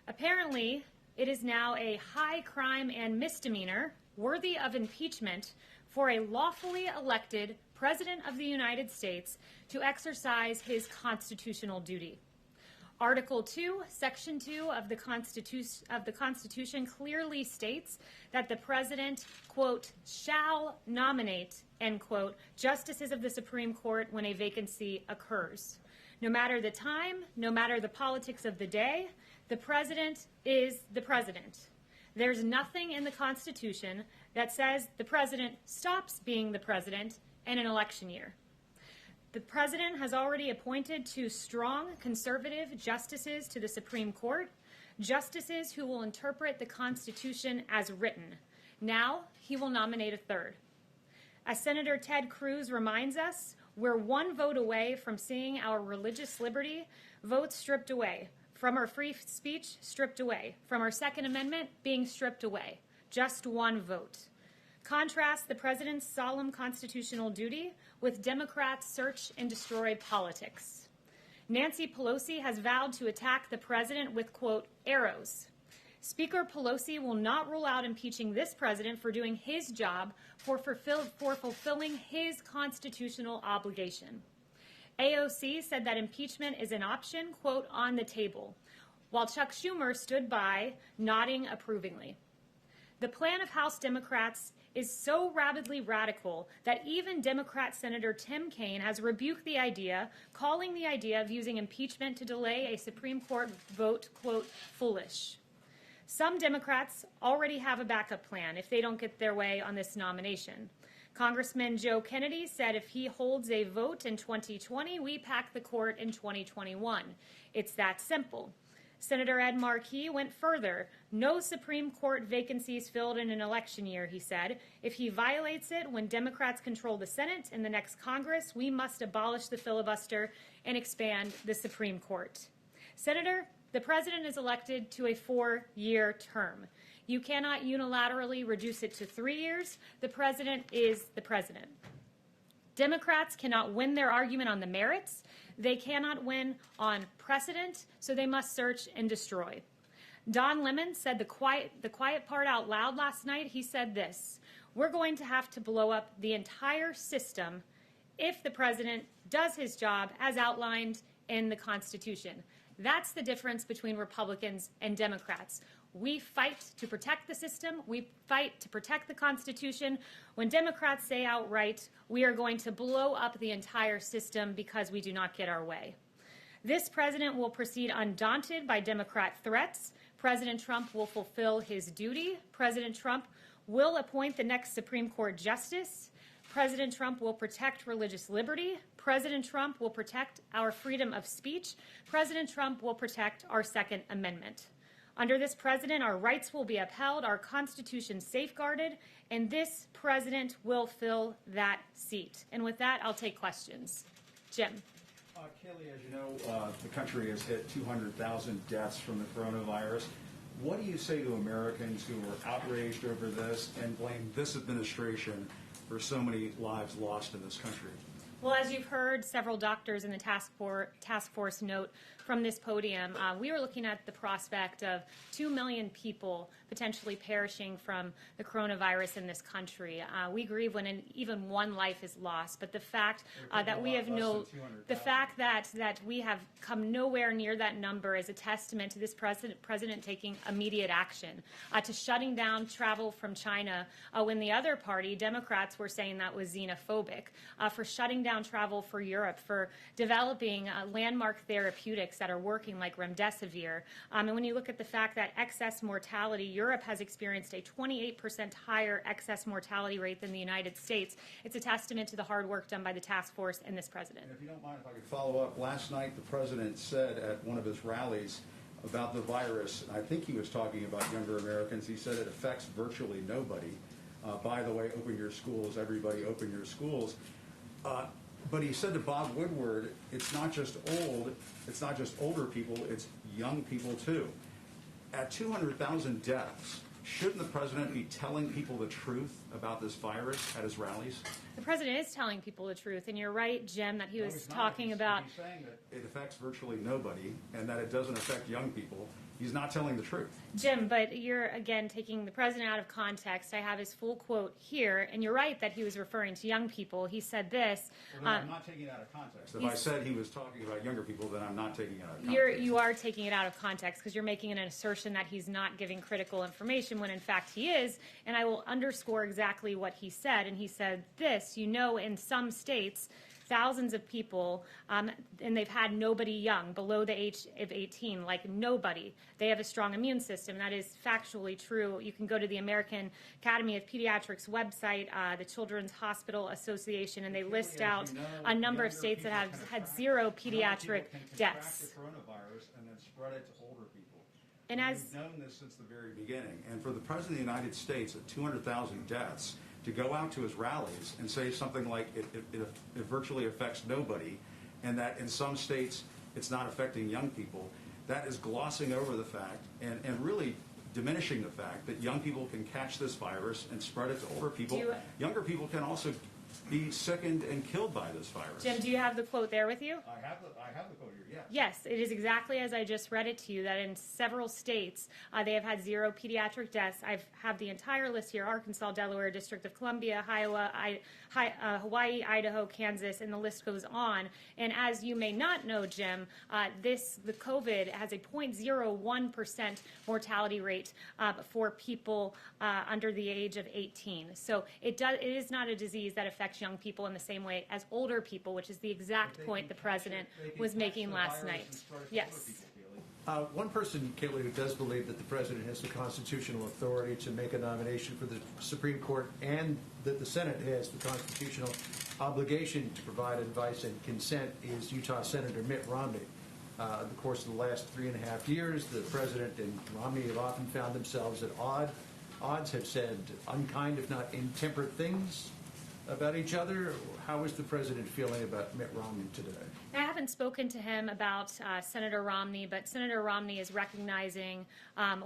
Apparently, it is now a high crime and misdemeanor worthy of impeachment for a lawfully elected President of the United States to exercise his constitutional duty. Article 2, Section 2 of the Constitution clearly states that the President, quote, shall nominate, end quote, justices of the Supreme Court when a vacancy occurs. No matter the time, no matter the politics of the day, the President is the President. There's nothing in the Constitution that says the President stops being the President in an election year. The President has already appointed 2 strong conservative justices to the Supreme Court, justices who will interpret the Constitution as written. Now he will nominate a 3rd. As Senator Ted Cruz reminds us, we're 1 vote away from seeing our religious liberty votes stripped away, from our free speech stripped away, from our Second Amendment being stripped away. Just 1 vote. Contrast the President's solemn constitutional duty with Democrats' search and destroy politics. Nancy Pelosi has vowed to attack the President with, quote, arrows. Speaker Pelosi will not rule out impeaching this President for doing his job, for fulfilling his constitutional obligation. AOC said that impeachment is an option, quote, on the table, while Chuck Schumer stood by, nodding approvingly. The plan of House Democrats is so rabidly radical that even Democrat Senator Tim Kaine has rebuked the idea, calling the idea of using impeachment to delay a Supreme Court vote, quote, foolish. Some Democrats already have a backup plan if they don't get their way on this nomination. Congressman Joe Kennedy said if he holds a vote in 2020, we pack the court in 2021. It's that simple. Senator Ed Markey went further. No Supreme Court vacancies filled in an election year, he said. If he violates it when Democrats control the Senate in the next Congress, we must abolish the filibuster and expand the Supreme Court. Senator, the President is elected to a 4-year term. You cannot unilaterally reduce it to 3 years. The President is the President. Democrats cannot win their argument on the merits. They cannot win on precedent, so they must search and destroy. Don Lemon said the quiet part out loud last night. He said this: we're going to have to blow up the entire system if the President does his job as outlined in the Constitution. That's the difference between Republicans and Democrats. We fight to protect the system. We fight to protect the Constitution. When Democrats say outright, we are going to blow up the entire system because we do not get our way. This president will proceed undaunted by Democrat threats. President Trump will fulfill his duty. President Trump will appoint the next Supreme Court justice. President Trump will protect religious liberty. President Trump will protect our freedom of speech. President Trump will protect our Second Amendment. Under this president, our rights will be upheld, our Constitution safeguarded, and this president will fill that seat. And with that, I'll take questions. Jim. Kayleigh, as you know, the country has hit 200,000 deaths from the coronavirus. What do you say to Americans who are outraged over this and blame this administration for so many lives lost in this country? Well, as you've heard several doctors in the task force note from this podium, we are looking at the prospect of 2 million people potentially perishing from the coronavirus in this country. We grieve when even 1 life is lost, but the fact that we have that we have come nowhere near that number is a testament to this president taking immediate action, to shutting down travel from China when the other party, Democrats, were saying that was xenophobic, for shutting down travel for Europe, for developing landmark therapeutics that are working like remdesivir. And when you look at the fact that excess mortality, Europe has experienced a 28% higher excess mortality rate than the United States. It's a testament to the hard work done by the task force and this president. And if you don't mind, if I could follow up, last night the president said at one of his rallies about the virus, and I think he was talking about younger Americans, he said it affects virtually nobody. By the way, open your schools, everybody open your schools. But he said to Bob Woodward, it's not just older people, it's young people too. At 200,000 deaths, shouldn't the president be telling people the truth about this virus at his rallies? The president is telling people the truth, and you're right, Jim, that he's talking about... He's saying that it affects virtually nobody and that it doesn't affect young people. he's not telling the truth. Jim, but you're, again, taking the president out of context. I have his full quote here, and you're right that he was referring to young people. He said this. Well, I'm not taking it out of context. If I said he was talking about younger people, then I'm not taking it out of context. You are taking it out of context because you're making an assertion that he's not giving critical information when, in fact, he is. And I will underscore exactly what he said. And he said this, in some states, thousands of people, and they've had nobody young below the age of 18, like nobody. They have a strong immune system. That is factually true. You can go to the American Academy of Pediatrics website, the Children's Hospital Association, and they list out a number of states that have had zero pediatric deaths. The coronavirus and then spread it to older people. And we've known this since the very beginning. And for the President of the United States at 200,000 deaths, to go out to his rallies and say something like it virtually affects nobody, and that in some states it's not affecting young people, that is glossing over the fact and really diminishing the fact that young people can catch this virus and spread it to older people. Younger people can also be sickened and killed by this virus. Jim, do you have the quote there with you? I have the quote here, yes. Yes, it is exactly as I just read it to you, that in several states they have had zero pediatric deaths. I have the entire list here: Arkansas, Delaware, District of Columbia, Iowa, Hawaii, Idaho, Kansas, and the list goes on. And as you may not know, Jim, the COVID has a 0.01% mortality rate for people under the age of 18. So it is not a disease that affects young people in the same way as older people, which is the exact point the president was making last night. Yes. One person, Kayleigh, who does believe that the president has the constitutional authority to make a nomination for the Supreme Court and that the Senate has the constitutional obligation to provide advice and consent is Utah Senator Mitt Romney. In the course of the last 3.5 years, the president and Romney have often found themselves at odds, have said unkind, if not intemperate things about each other. How is the president feeling about Mitt Romney today? I haven't spoken to him about Senator Romney, but Senator Romney is recognizing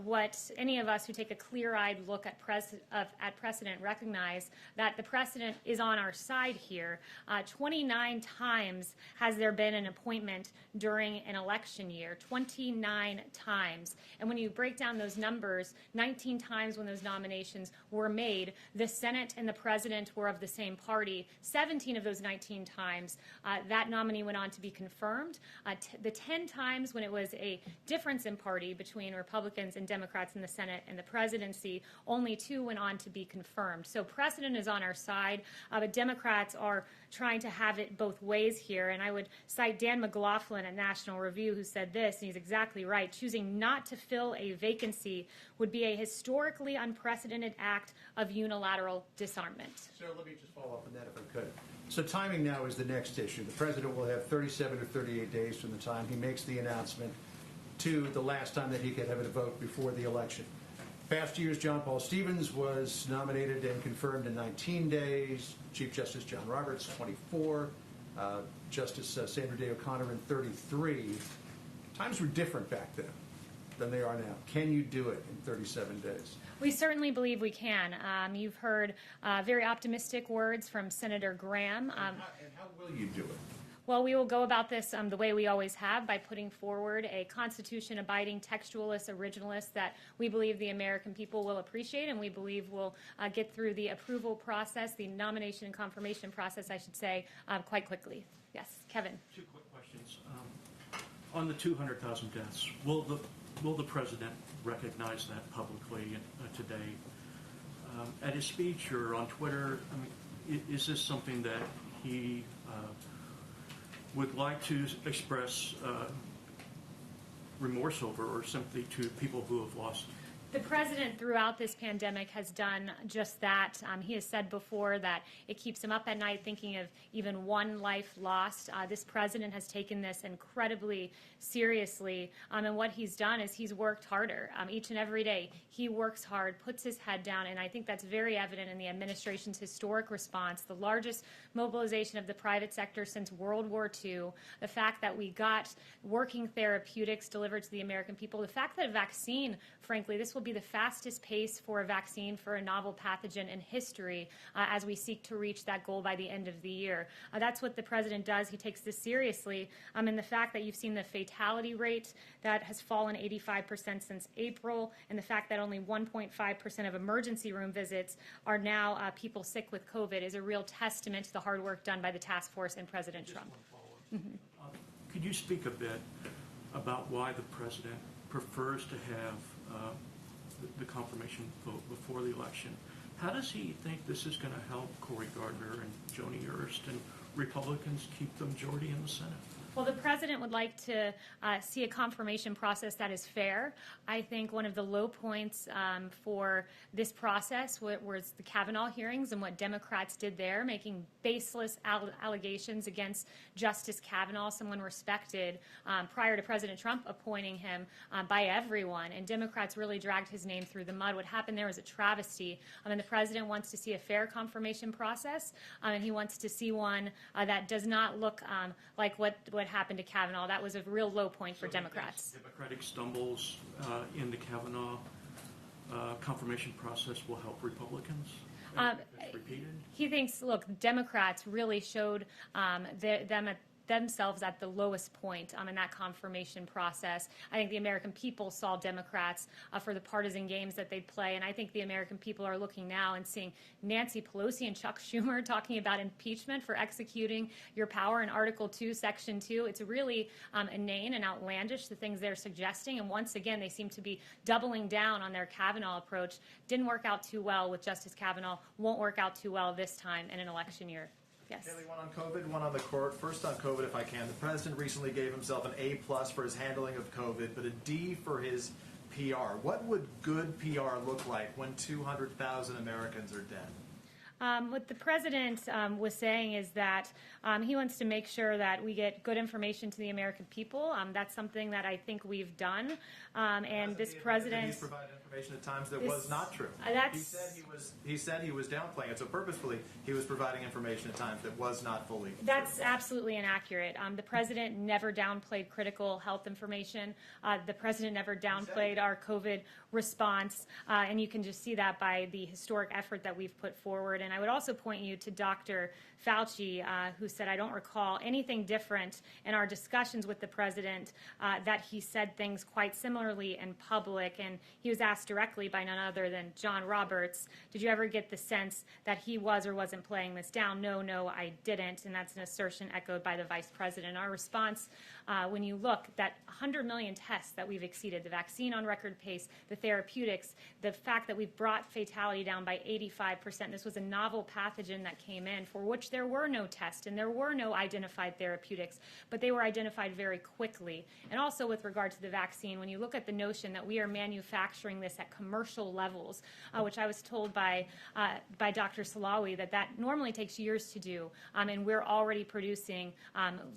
what any of us who take a clear-eyed look at precedent recognize, that the precedent is on our side here. 29 times has there been an appointment during an election year, 29 times. And when you break down those numbers, 19 times when those nominations were made, the Senate and the president were of the same party. 17 of those 19 times, that nominee went on to be confirmed. The 10 times when it was a difference in party between Republicans and Democrats in the Senate and the presidency, only 2 went on to be confirmed. So precedent is on our side, but Democrats are trying to have it both ways here. And I would cite Dan McLaughlin at National Review, who said this, and he's exactly right: choosing not to fill a vacancy would be a historically unprecedented act of unilateral disarmament. Sarah, let me just follow up on that if I could. So timing now is the next issue. The president will have 37 or 38 days from the time he makes the announcement to the last time that he could have a vote before the election. Past years, John Paul Stevens was nominated and confirmed in 19 days. Chief Justice John Roberts, 24. Justice Sandra Day O'Connor in 33. Times were different back then than they are now. Can you do it in 37 days? We certainly believe we can. You've heard very optimistic words from Senator Graham. And how will you do it? Well, we will go about this the way we always have, by putting forward a Constitution-abiding textualist, originalist that we believe the American people will appreciate, and we believe will get through the approval process, the nomination and confirmation process, I should say, quite quickly. Yes, Kevin. 2 quick questions. On the 200,000 deaths, will the president recognize that publicly today? At his speech or on Twitter, is this something that he would like to express remorse over, or simply to people who have lost? The president throughout this pandemic has done just that. He has said before that it keeps him up at night thinking of even one life lost. This president has taken this incredibly seriously, and what he's done is he's worked harder each and every day. He works hard, puts his head down, and I think that's very evident in the administration's historic response, the largest mobilization of the private sector since World War II, the fact that we got working therapeutics delivered to the American people, the fact that a vaccine, frankly, this will be the fastest pace for a vaccine for a novel pathogen in history as we seek to reach that goal by the end of the year. That's what the president does. He takes this seriously. And the fact that you've seen the fatality rate that has fallen 85% since April, and the fact that only 1.5% of emergency room visits are now people sick with COVID is a real testament to the hard work done by the task force and President Trump. Could you speak a bit about why the president prefers to have the confirmation vote before the election? How does he think this is going to help Cory Gardner and Joni Ernst and Republicans keep the majority in the Senate? Well, the president would like to see a confirmation process that is fair. I think one of the low points for this process was the Kavanaugh hearings and what Democrats did there, making baseless allegations against Justice Kavanaugh, someone respected prior to President Trump appointing him by everyone. And Democrats really dragged his name through the mud. What happened there was a travesty. And the president wants to see a fair confirmation process, and he wants to see one that does not look like what happened to Kavanaugh. That was a real low point for Democrats. Democratic stumbles in the Kavanaugh confirmation process will help Republicans? If repeated? He thinks, look, Democrats really showed themselves at the lowest point in that confirmation process. I think the American people saw Democrats for the partisan games that they play, and I think the American people are looking now and seeing Nancy Pelosi and Chuck Schumer talking about impeachment for executing your power in Article 2, Section 2. It's really inane and outlandish, the things they're suggesting, and once again, they seem to be doubling down on their Kavanaugh approach. Didn't work out too well with Justice Kavanaugh, won't work out too well this time in an election year. Yes. Kayleigh, one on COVID, one on the court. First on COVID, if I can. The president recently gave himself an A+ for his handling of COVID, but a D for his PR. What would good PR look like when 200,000 Americans are dead? What the president was saying is that he wants to make sure that we get good information to the American people. That's something that I think we've done. And this president... He's provided information at times that was not true. He said he was downplaying it. So purposefully, he was providing information at times that was not fully true. That's absolutely inaccurate. The president never downplayed critical health information. The president never downplayed our COVID response. And you can just see that by the historic effort that we've put forward. And I would also point you to Dr. Fauci, who said, I don't recall anything different in our discussions with the president, that he said things quite similarly in public. And he was asked directly by none other than John Roberts, did you ever get the sense that he was or wasn't playing this down? No, I didn't. And that's an assertion echoed by the vice president. Our response, when you look, that 100 million tests that we've exceeded, the vaccine on record pace, the therapeutics, the fact that we've brought fatality down by 85%. This was a novel pathogen that came in for which there were no tests and there were no identified therapeutics, but they were identified very quickly. And also with regard to the vaccine, when you look at the notion that we are manufacturing this at commercial levels, which I was told by Dr. Salawi that normally takes years to do, and we're already producing,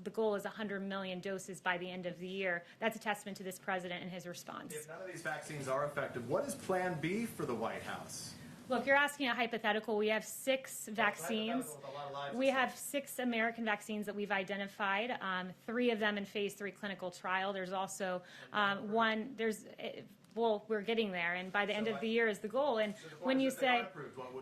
the goal is 100 million doses by the end of the year. That's a testament to this president and his response. If none of these vaccines are effective, what is Plan B for the White House? Look, you're asking a hypothetical. We have 6 vaccines. We have 6 American vaccines that we've identified, 3 of them in phase 3 clinical trial. There's also one, well, we're getting there, and by the end of the year is the goal. And so when you say...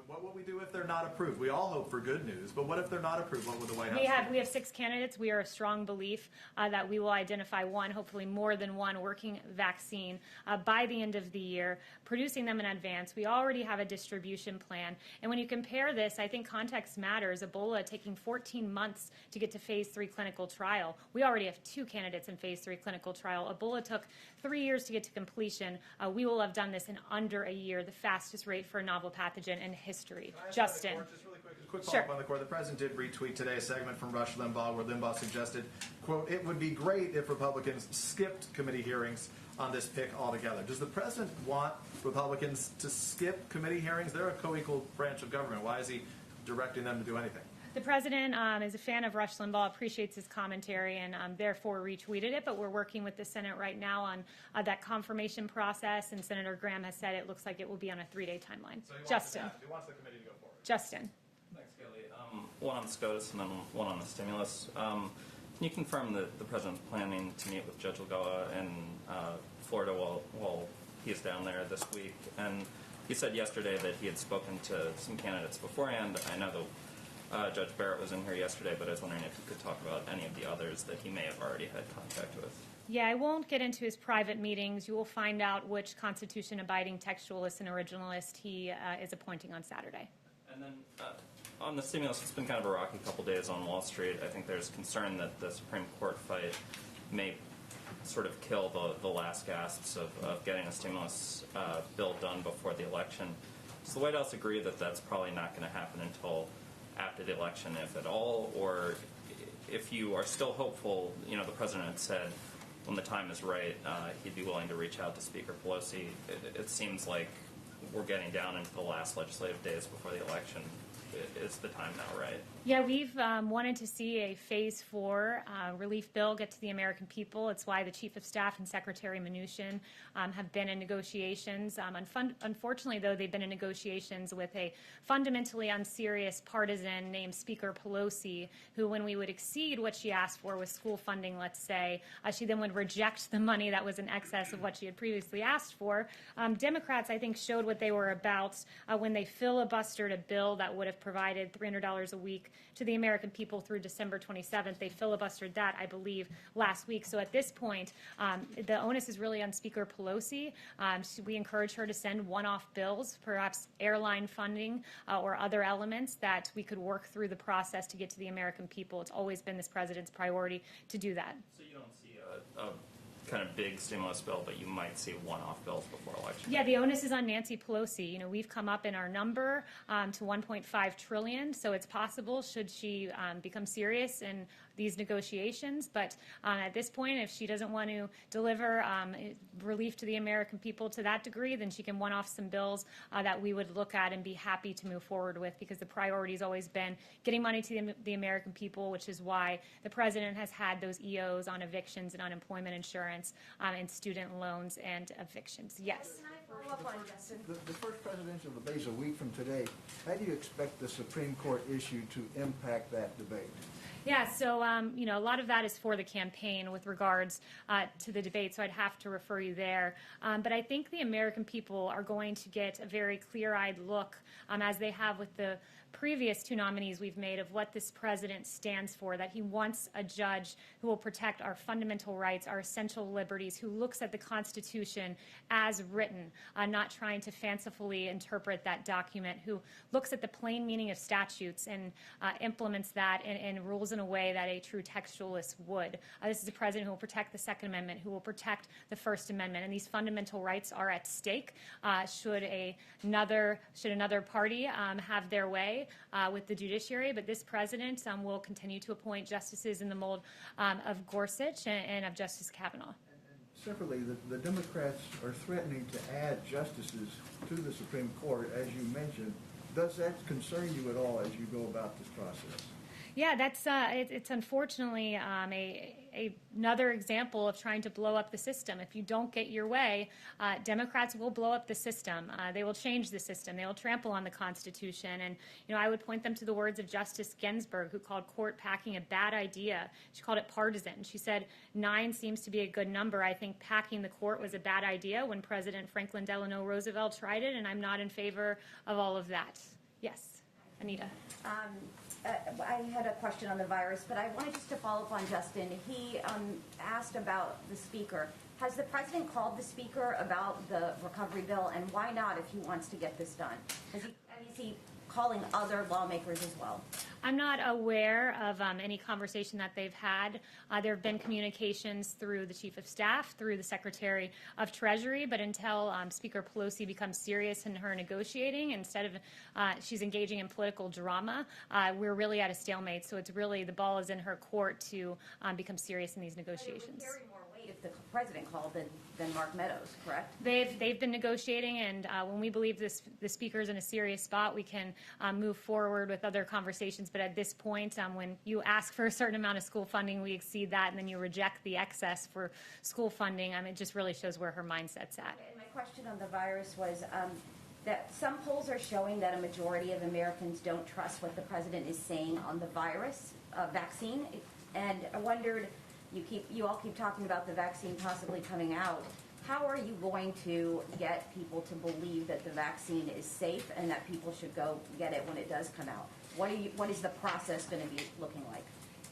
What would we do if they're not approved? We all hope for good news, but what if they're not approved? What would the White House do? We have 6 candidates. We are a strong belief that we will identify one, hopefully more than one, working vaccine by the end of the year, producing them in advance. We already have a distribution plan. And when you compare this, I think context matters. Ebola taking 14 months to get to phase 3 clinical trial. We already have 2 candidates in phase 3 clinical trial. Ebola took 3 years to get to completion. We will have done this in under a year, the fastest rate for a novel pathogen in history. Justin. Just really quick follow-up on the court. The president did retweet today a segment from Rush Limbaugh where Limbaugh suggested, quote, it would be great if Republicans skipped committee hearings on this pick altogether. Does the president want Republicans to skip committee hearings? They're a co-equal branch of government. Why is he directing them to do anything? The president is a fan of Rush Limbaugh, appreciates his commentary, and therefore retweeted it. But we're working with the Senate right now on that confirmation process, and Senator Graham has said it looks like it will be on a 3-day timeline. So he Justin. wants the committee to go forward. Justin. Thanks, Kayleigh. One on the SCOTUS and then one on the stimulus. Can you confirm that the president's planning to meet with Judge Lagoa in Florida while he's down there this week, and he said yesterday that he had spoken to some candidates beforehand. I know Judge Barrett was in here yesterday, but I was wondering if you could talk about any of the others that he may have already had contact with. Yeah, I won't get into his private meetings. You will find out which Constitution-abiding textualist and originalist he is appointing on Saturday. And then on the stimulus, it's been kind of a rocky couple days on Wall Street. I think there's concern that the Supreme Court fight may sort of kill the last gasps of getting a stimulus bill done before the election. Does the White House agree that that's probably not going to happen until after the election, if at all? Or if you are still hopeful, the president had said when the time is right, he'd be willing to reach out to Speaker Pelosi. It seems like we're getting down into the last legislative days before the election. Is the time now right? Yeah, we've wanted to see a Phase 4 relief bill get to the American people. It's why the Chief of Staff and Secretary Mnuchin have been in negotiations. Unfortunately, though, they've been in negotiations with a fundamentally unserious partisan named Speaker Pelosi, who, when we would exceed what she asked for with school funding, let's say, she then would reject the money that was in excess of what she had previously asked for. Democrats, I think, showed what they were about when they filibustered a bill that would have provided $300 a week to the American people through December 27th. They filibustered that, I believe, last week. So at this point, the onus is really on Speaker Pelosi. We encourage her to send one-off bills, perhaps airline funding or other elements that we could work through the process to get to the American people. It's always been this president's priority to do that. So you don't see a kind of big stimulus bill, but you might see one-off bills before election. Yeah, the onus is on Nancy Pelosi. We've come up in our number to $1.5 trillion, so it's possible should she become serious in these negotiations. But at this point, if she doesn't want to deliver relief to the American people to that degree, then she can one-off some bills that we would look at and be happy to move forward with, because the priority has always been getting money to the American people, which is why the president has had those EOs on evictions and unemployment insurance and student loans and evictions. Yes. Can I follow up on Justin? The first presidential debate is a week from today. How do you expect the Supreme Court issue to impact that debate? Yeah, so, a lot of that is for the campaign with regards to the debate, so I'd have to refer you there. But I think the American people are going to get a very clear-eyed look, as they have with the previous two nominees we've made, of what this president stands for, that he wants a judge who will protect our fundamental rights, our essential liberties, who looks at the Constitution as written, not trying to fancifully interpret that document, who looks at the plain meaning of statutes and implements that and rules in a way that a true textualist would. This is a president who will protect the Second Amendment, who will protect the First Amendment, and these fundamental rights are at stake should another party have their way with the judiciary. But this president will continue to appoint justices in the mold of Gorsuch and of Justice Kavanaugh. Separately, the Democrats are threatening to add justices to the Supreme Court, as you mentioned. Does that concern you at all as you go about this process? Yeah, that's it's unfortunately another example of trying to blow up the system. If you don't get your way, Democrats will blow up the system. They will change the system. They will trample on the Constitution. And I would point them to the words of Justice Ginsburg, who called court packing a bad idea. She called it partisan. She said 9 seems to be a good number. I think packing the court was a bad idea when President Franklin Delano Roosevelt tried it, and I'm not in favor of all of that. Yes, Anita. I had a question on the virus, but I wanted just to follow up on Justin. He asked about the speaker. Has the president called the speaker about the recovery bill, and why not if he wants to get this done? Is he calling other lawmakers as well? I'm not aware of any conversation that they've had. There have been communications through the Chief of Staff, through the Secretary of Treasury, but until Speaker Pelosi becomes serious in her negotiating, instead of she's engaging in political drama, we're really at a stalemate. So it's really, the ball is in her court to become serious in these negotiations. It would carry more weight if the president called than Mark Meadows, correct? They've been negotiating, and when we believe the speaker's in a serious spot, we can move forward with other conversations. But at this point, when you ask for a certain amount of school funding, we exceed that, and then you reject the excess for school funding. It just really shows where her mindset's at. And my question on the virus was that some polls are showing that a majority of Americans don't trust what the president is saying on the virus vaccine. And I wondered, you all keep talking about the vaccine possibly coming out. how are you going to get people to believe that the vaccine is safe and that people should go get it when it does come out? What is the process going to be looking like?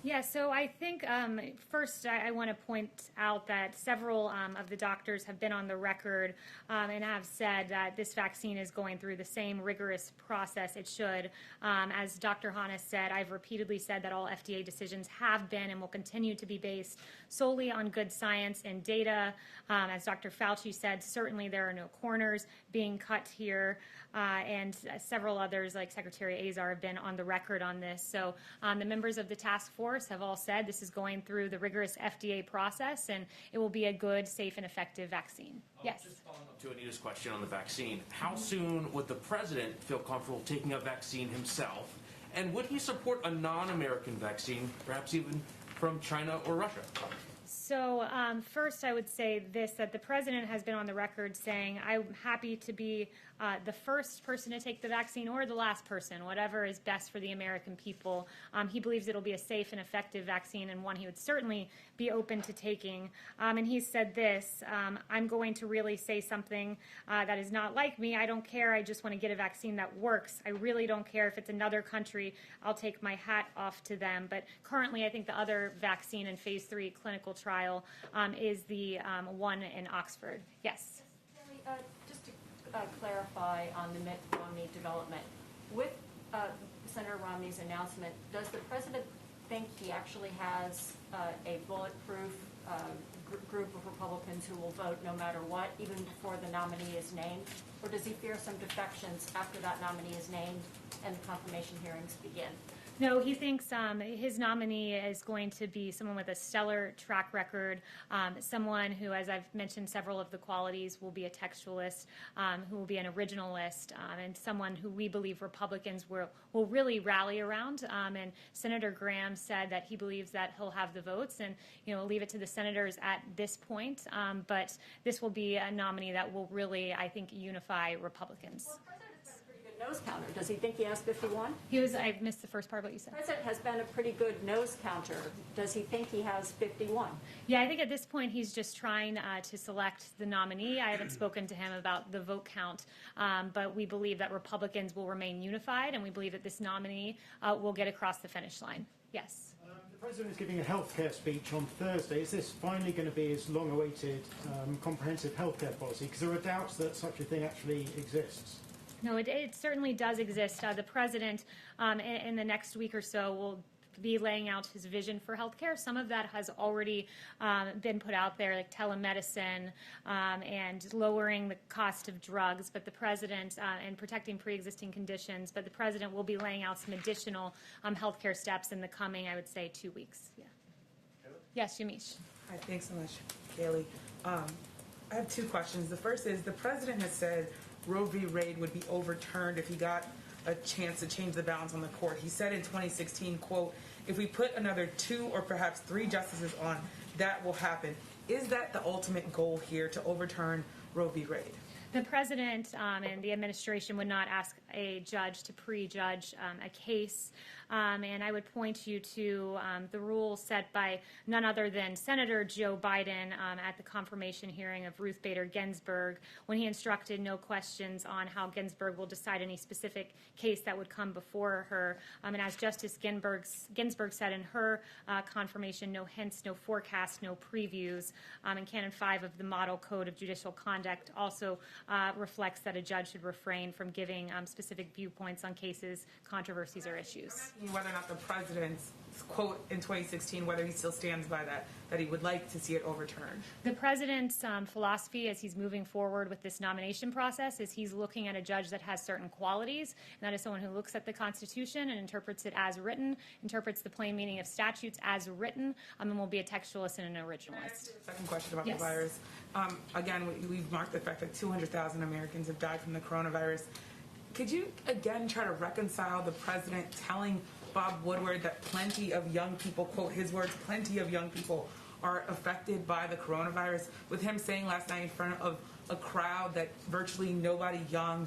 Yeah, so I think first I want to point out that several of the doctors have been on the record and have said that this vaccine is going through the same rigorous process it should. As Dr. Hanna said, I've repeatedly said that all FDA decisions have been and will continue to be based solely on good science and data. As Dr. Fauci said, certainly there are no corners being cut here, and several others like Secretary Azar have been on the record on this. So the members of the task force have all said this is going through the rigorous FDA process, and it will be a good, safe, and effective vaccine. Yes. Just following up to Anita's question on the vaccine, how soon would the president feel comfortable taking a vaccine himself, and would he support a non-American vaccine, perhaps even from China or Russia? So first I would say this, that the president has been on the record saying, I'm happy to be the first person to take the vaccine or the last person, whatever is best for the American people. He believes it'll be a safe and effective vaccine and one he would certainly be open to taking. And he said this, I'm going to really say something that is not like me. I don't care. I just want to get a vaccine that works. I really don't care if it's another country. I'll take my hat off to them. But currently I think the other vaccine in phase 3 clinical trial is the one in Oxford. Yes. Just to clarify on the Mitt Romney development, with Senator Romney's announcement, does the president think he actually has a bulletproof group of Republicans who will vote no matter what, even before the nominee is named? Or does he fear some defections after that nominee is named and the confirmation hearings begin? No, he thinks his nominee is going to be someone with a stellar track record, someone who, as I've mentioned, several of the qualities, will be a textualist, who will be an originalist, and someone who we believe Republicans will really rally around. And Senator Graham said that he believes that he'll have the votes, and we'll leave it to the senators at this point. But this will be a nominee that will really, I think, unify Republicans. Well, nose counter. Does he think he has 51? I missed the first part of what you said. The president has been a pretty good nose counter. Does he think he has 51? Yeah, I think at this point he's just trying to select the nominee. I haven't spoken to him about the vote count, but we believe that Republicans will remain unified, and we believe that this nominee will get across the finish line. Yes. The president is giving a healthcare speech on Thursday. Is this finally going to be his long-awaited comprehensive healthcare policy? Because there are doubts that such a thing actually exists. No, it certainly does exist. The president, in the next week or so, will be laying out his vision for healthcare. Some of that has already been put out there, like telemedicine and lowering the cost of drugs. But the president and protecting pre-existing conditions. But the president will be laying out some additional healthcare steps in the coming, I would say, 2 weeks. Yeah. Yes, Yamiche. Hi, thanks so much, Kayleigh. I have two questions. The first is the president has said Roe v. Wade would be overturned if he got a chance to change the balance on the court. He said in 2016, quote, if we put another 2 or perhaps 3 justices on, that will happen. Is that the ultimate goal here, to overturn Roe v. Wade? The president and the administration would not ask a judge to prejudge a case. And I would point you to the rule set by none other than Senator Joe Biden at the confirmation hearing of Ruth Bader Ginsburg, when he instructed no questions on how Ginsburg will decide any specific case that would come before her. And as Justice Ginsburg said in her confirmation, no hints, no forecasts, no previews. And Canon 5 of the Model Code of Judicial Conduct also reflects that a judge should refrain from giving specific viewpoints on cases, controversies, or issues. Whether or not the president's quote in 2016, whether he still stands by that he would like to see it overturned. The president's philosophy as he's moving forward with this nomination process is he's looking at a judge that has certain qualities, and that is someone who looks at the Constitution and interprets it as written, interprets the plain meaning of statutes as written, and will be a textualist and an originalist. Second question about the virus. Again, we've marked the fact that 200,000 Americans have died from the coronavirus. Could you, again, try to reconcile the president telling Bob Woodward that plenty of young people, quote his words, plenty of young people are affected by the coronavirus, with him saying last night in front of a crowd that virtually nobody young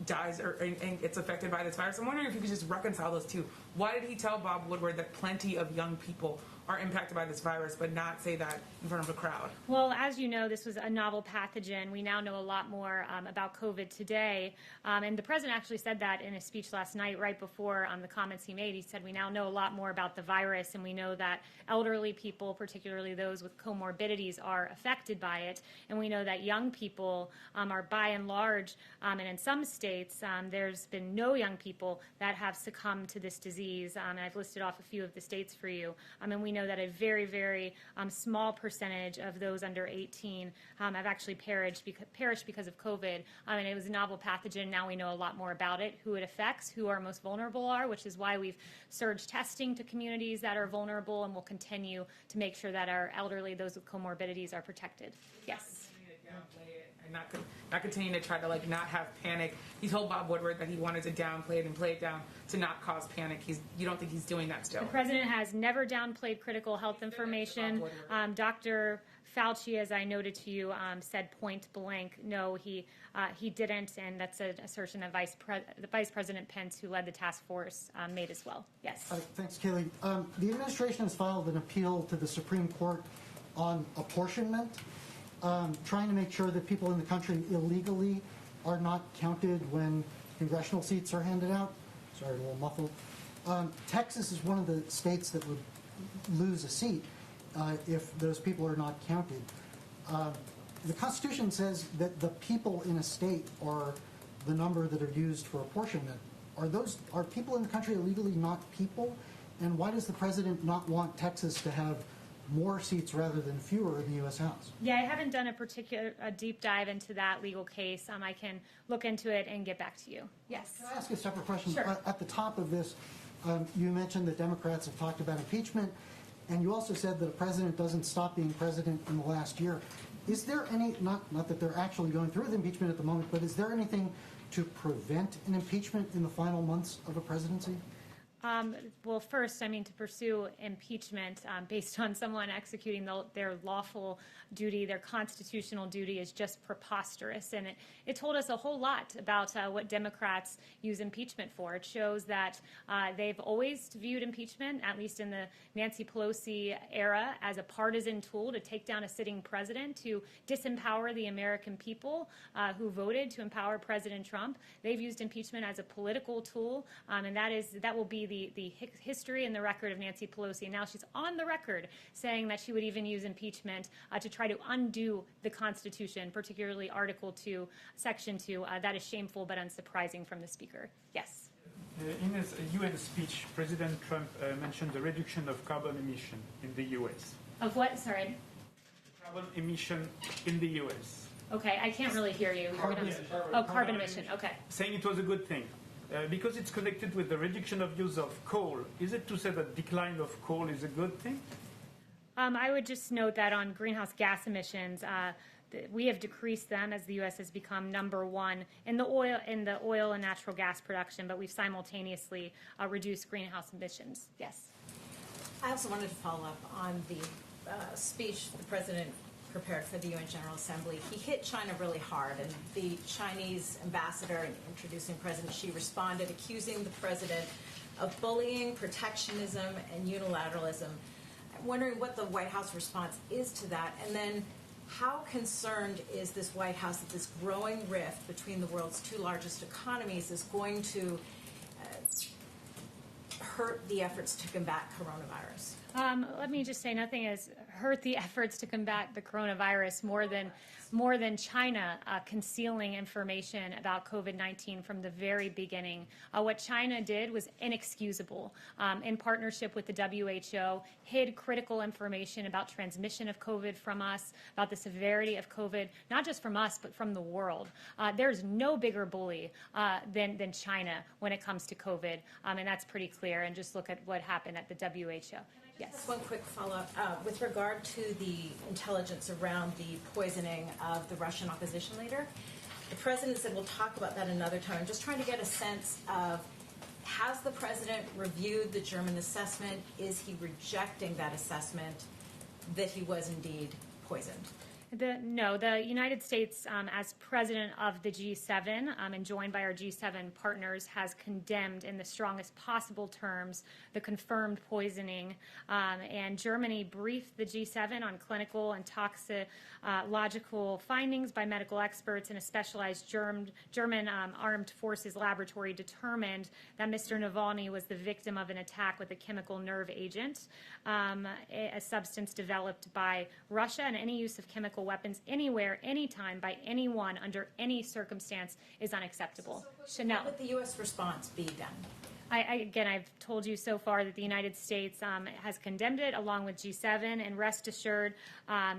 dies and gets affected by this virus? I'm wondering if you could just reconcile those two. Why did he tell Bob Woodward that plenty of young people are impacted by this virus, but not say that in front of a crowd? Well, as you know, this was a novel pathogen. We now know a lot more about COVID today. And the president actually said that in his speech last night, right before the comments he made. He said, we now know a lot more about the virus, and we know that elderly people, particularly those with comorbidities, are affected by it. And we know that young people are by and large, and in some states, there's been no young people that have succumbed to this disease. And I've listed off a few of the states for you. And we know that a very, very small percentage of those under 18 have actually perished because of COVID. And it was a novel pathogen. Now we know a lot more about it, who it affects, who our most vulnerable are, which is why we've surged testing to communities that are vulnerable, and will continue to make sure that our elderly, those with comorbidities, are protected. Yes. And not continue to try to not have panic. He told Bob Woodward that he wanted to downplay it and play it down to not cause panic. You don't think he's doing that still? The president has never downplayed critical health information. Dr. Fauci, as I noted to you, said point blank, no, he didn't, and that's an assertion that Vice President Pence, who led the task force, made as well. Yes. Thanks, Kayleigh. The administration has filed an appeal to the Supreme Court on apportionment, trying to make sure that people in the country illegally are not counted when congressional seats are handed out. Sorry, a little muffled. Texas is one of the states that would lose a seat if those people are not counted. The Constitution says that the people in a state are the number that are used for apportionment. Are people in the country illegally not people? And why does the president not want Texas to have more seats rather than fewer in the U.S. House? Yeah, I haven't done a deep dive into that legal case. I can look into it and get back to you. Yes. Can I ask a separate question? Sure. At the top of this, you mentioned that Democrats have talked about impeachment, and you also said that a president doesn't stop being president in the last year. Is there any, not that they're actually going through the impeachment at the moment, but is there anything to prevent an impeachment in the final months of a presidency? Well, first, to pursue impeachment based on someone executing their lawful duty, their constitutional duty, is just preposterous. And it told us a whole lot about what Democrats use impeachment for. It shows that they've always viewed impeachment, at least in the Nancy Pelosi era, as a partisan tool to take down a sitting president, to disempower the American people who voted to empower President Trump. They've used impeachment as a political tool, and that will be the history and the record of Nancy Pelosi. And now she's on the record saying that she would even use impeachment to try to undo the Constitution, particularly Article 2, Section 2. That is shameful but unsurprising from the Speaker. Yes. In his UN speech, President Trump mentioned the reduction of carbon emission in the U.S. Of what? Sorry. Carbon emission in the U.S. Okay, I can't really hear you. Carbon emission. Okay. Saying it was a good thing. Because it's connected with the reduction of use of coal, is it to say that decline of coal is a good thing? I would just note that on greenhouse gas emissions, we have decreased them as the U.S. has become #1 in the oil and natural gas production, but we've simultaneously reduced greenhouse emissions. Yes. I also wanted to follow up on the speech the president prepared for the UN General Assembly. He hit China really hard, and the Chinese ambassador, in introducing President Xi, responded accusing the president of bullying, protectionism, and unilateralism. I'm wondering what the White House response is to that, and then how concerned is this White House that this growing rift between the world's two largest economies is going to hurt the efforts to combat coronavirus? Let me just say, nothing has hurt the efforts to combat the coronavirus more than China concealing information about COVID-19 from the very beginning. What China did was inexcusable. In partnership with the WHO, hid critical information about transmission of COVID from us, about the severity of COVID, not just from us, but from the world. There's no bigger bully than China when it comes to COVID, and that's pretty clear. And just look at what happened at the WHO. Yes. Just one quick follow-up. With regard to the intelligence around the poisoning of the Russian opposition leader, the president said we'll talk about that another time. I'm just trying to get a sense of, has the president reviewed the German assessment? Is he rejecting that assessment that he was indeed poisoned? No, the United States, as president of the G7 and joined by our G7 partners, has condemned in the strongest possible terms the confirmed poisoning. And Germany briefed the G7 on clinical and toxicological findings by medical experts, and a specialized German armed forces laboratory determined that Mr. Navalny was the victim of an attack with a chemical nerve agent, a substance developed by Russia, and any use of chemical weapons anywhere, anytime, by anyone, under any circumstance is unacceptable. Chanel. What would the U.S. response be then? Again, I've told you so far that the United States has condemned it along with G7, and rest assured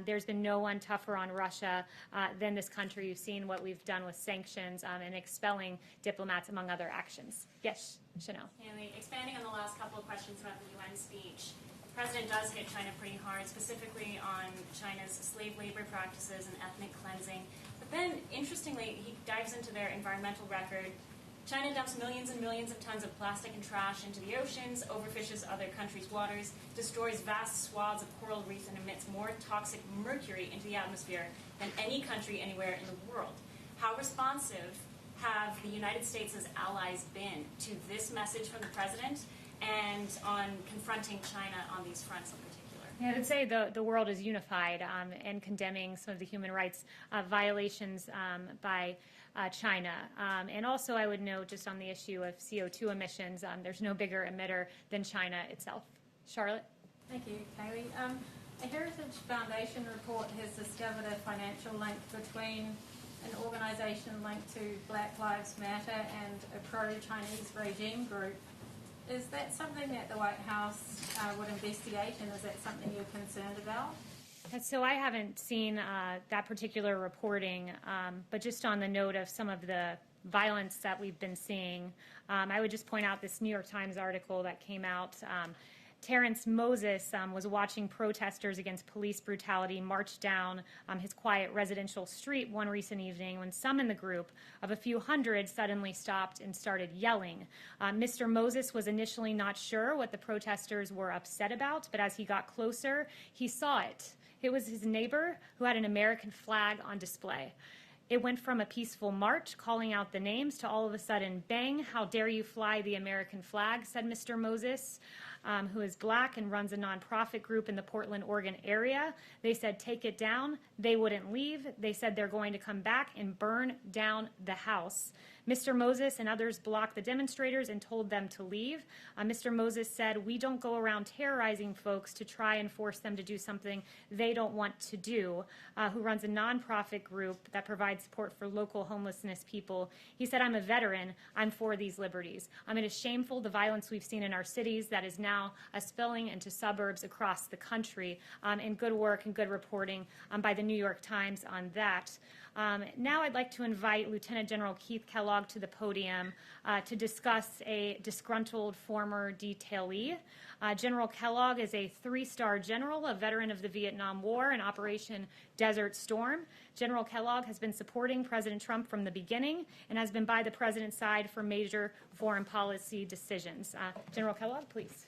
there's been no one tougher on Russia than this country. You've seen what we've done with sanctions and expelling diplomats, among other actions. Yes, Chanel. Kayleigh, expanding on the last couple of questions about the UN speech, the President does hit China pretty hard, specifically on China's slave labor practices and ethnic cleansing. But then, interestingly, he dives into their environmental record. China dumps millions and millions of tons of plastic and trash into the oceans, overfishes other countries' waters, destroys vast swaths of coral reefs, and emits more toxic mercury into the atmosphere than any country anywhere in the world. How responsive have the United States' allies been to this message from the President and on confronting China on these fronts in particular? Yeah, I would say the world is unified in condemning some of the human rights violations by China. And also I would note, just on the issue of CO2 emissions, there's no bigger emitter than China itself. Charlotte? Thank you, Kayleigh. A Heritage Foundation report has discovered a financial link between an organisation linked to Black Lives Matter and a pro-Chinese regime group. Is that something that the White House would investigate, and is that something you're concerned about? So I haven't seen that particular reporting, but just on the note of some of the violence that we've been seeing, I would just point out this New York Times article that came out. Terrence Moses was watching protesters against police brutality march down his quiet residential street one recent evening when some in the group of a few hundred suddenly stopped and started yelling. Mr. Moses was initially not sure what the protesters were upset about, but as he got closer, he saw it. It was his neighbor who had an American flag on display. It went from a peaceful march calling out the names to all of a sudden, bang, how dare you fly the American flag, said Mr. Moses, who is black and runs a nonprofit group in the Portland, Oregon area. They said, take it down. They wouldn't leave. They said they're going to come back and burn down the house. Mr. Moses and others blocked the demonstrators and told them to leave. Mr. Moses said, we don't go around terrorizing folks to try and force them to do something they don't want to do, who runs a nonprofit group that provides support for local homelessness people. He said, I'm a veteran. I'm for these liberties. It is shameful, the violence we've seen in our cities that is now spilling into suburbs across the country, and good work and good reporting by the New York Times on that. Now I'd like to invite Lieutenant General Keith Kellogg to the podium to discuss a disgruntled former detailee. General Kellogg is a 3-star general, a veteran of the Vietnam War and Operation Desert Storm. General Kellogg has been supporting President Trump from the beginning and has been by the president's side for major foreign policy decisions. General Kellogg, please.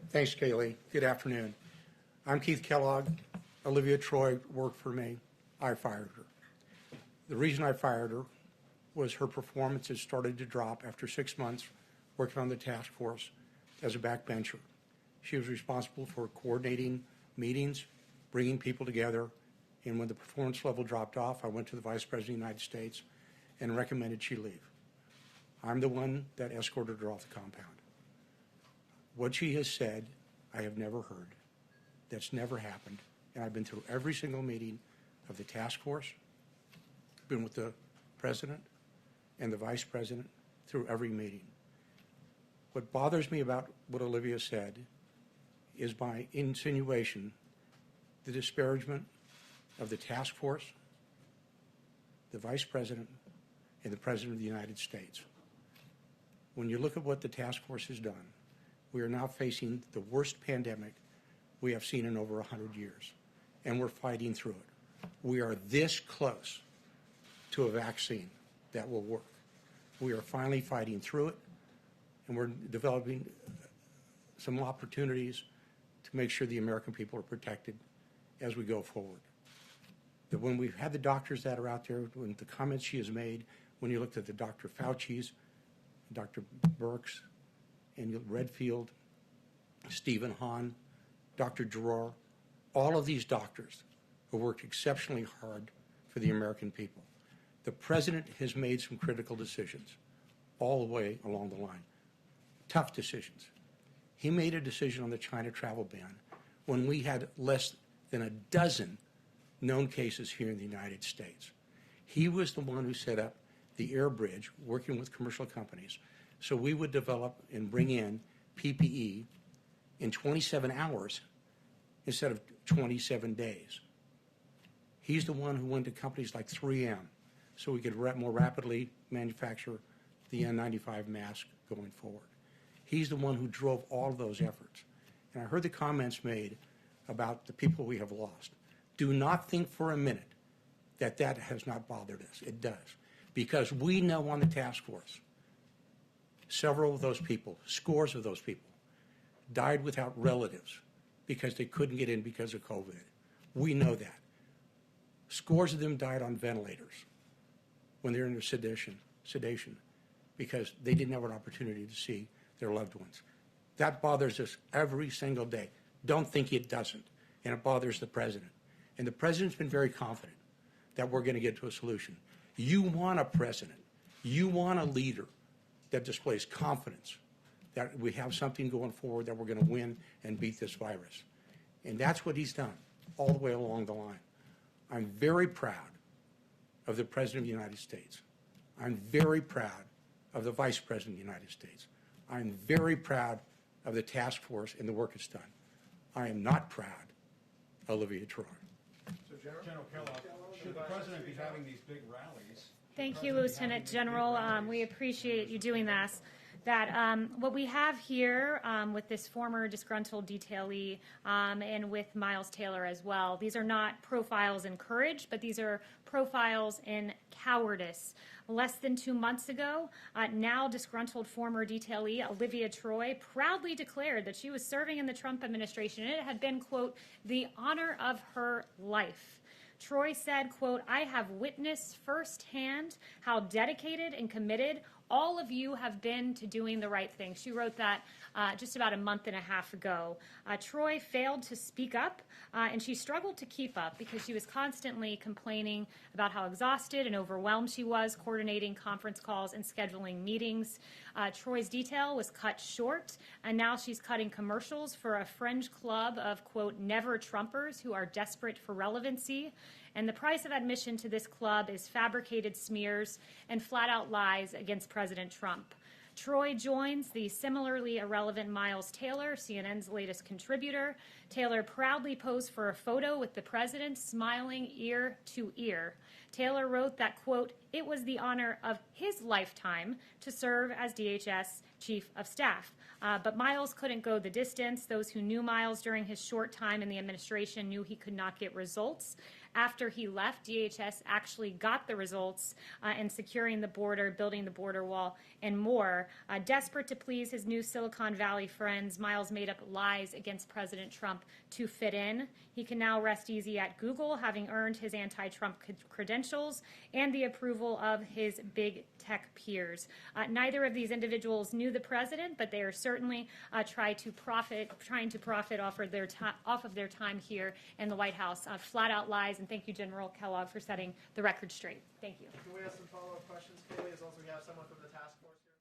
Thanks, Kayleigh. Good afternoon. I'm Keith Kellogg. Olivia Troy worked for me. I fired her. The reason I fired her was her performance had started to drop after 6 months working on the task force as a backbencher. She was responsible for coordinating meetings, bringing people together, and when the performance level dropped off, I went to the Vice President of the United States and recommended she leave. I'm the one that escorted her off the compound. What she has said, I have never heard. That's never happened. And I've been through every single meeting of the task force, been with the President and the Vice President through every meeting. What bothers me about what Olivia said is my insinuation, the disparagement of the task force, the Vice President, and the President of the United States. When you look at what the task force has done, we are now facing the worst pandemic we have seen in over 100 years, and we're fighting through it. We are this close to a vaccine that will work. We are finally fighting through it, and we're developing some opportunities to make sure the American people are protected as we go forward. That when we've had the doctors that are out there, when the comments she has made, when you looked at the Dr. Fauci's, Dr. Birx, and Redfield, Stephen Hahn, Dr. Giroir, all of these doctors who worked exceptionally hard for the American people. The president has made some critical decisions all the way along the line. Tough decisions. He made a decision on the China travel ban when we had less than a dozen known cases here in the United States. He was the one who set up the air bridge, working with commercial companies, so we would develop and bring in PPE in 27 hours instead of 27 days. He's the one who went to companies like 3M so we could more rapidly manufacture the N95 mask going forward. He's the one who drove all of those efforts. And I heard the comments made about the people we have lost. Do not think for a minute that that has not bothered us. It does. Because we know on the task force, several of those people, scores of those people, died without relatives because they couldn't get in because of COVID. We know that. Scores of them died on ventilators when they're under sedation because they didn't have an opportunity to see their loved ones. That bothers us every single day. Don't think it doesn't. And it bothers the president. And the president's been very confident that we're going to get to a solution. You want a president. You want a leader that displays confidence that we have something going forward, that we're going to win and beat this virus. And that's what he's done all the way along the line. I'm very proud of the President of the United States. I'm very proud of the Vice President of the United States. I'm very proud of the task force and the work it's done. I am not proud of Olivia Troy. So General Kellogg, should the president be having these big rallies? Thank you, Lieutenant General. We appreciate you doing this. What we have here with this former disgruntled detailee and with Miles Taylor as well, these are not profiles in courage, but these are profiles in cowardice. Less than 2 months ago, now disgruntled former detailee Olivia Troy proudly declared that she was serving in the Trump administration and it had been, quote, the honor of her life. Troy said, quote, I have witnessed firsthand how dedicated and committed all of you have been to doing the right thing. She wrote that just about a month and a half ago. Troy failed to speak up, and she struggled to keep up because she was constantly complaining about how exhausted and overwhelmed she was coordinating conference calls and scheduling meetings. Troy's detail was cut short, and now she's cutting commercials for a fringe club of, quote, never Trumpers who are desperate for relevancy. And the price of admission to this club is fabricated smears and flat-out lies against President Trump. Troy joins the similarly irrelevant Miles Taylor, CNN's latest contributor. Taylor proudly posed for a photo with the president, smiling ear to ear. Taylor wrote that, quote, it was the honor of his lifetime to serve as DHS Chief of Staff. But Miles couldn't go the distance. Those who knew Miles during his short time in the administration knew he could not get results. After he left, DHS actually got the results in securing the border, building the border wall, and more. Desperate to please his new Silicon Valley friends, Miles made up lies against President Trump to fit in. He can now rest easy at Google, having earned his anti-Trump credentials and the approval of his big tech peers. Neither of these individuals knew the president, but they are certainly trying to profit off of their time here in the White House. Flat-out lies. And thank you, General Kellogg, for setting the record straight. Thank you. Can we have some follow-up questions, Kayleigh, as long as we have someone from the task force here?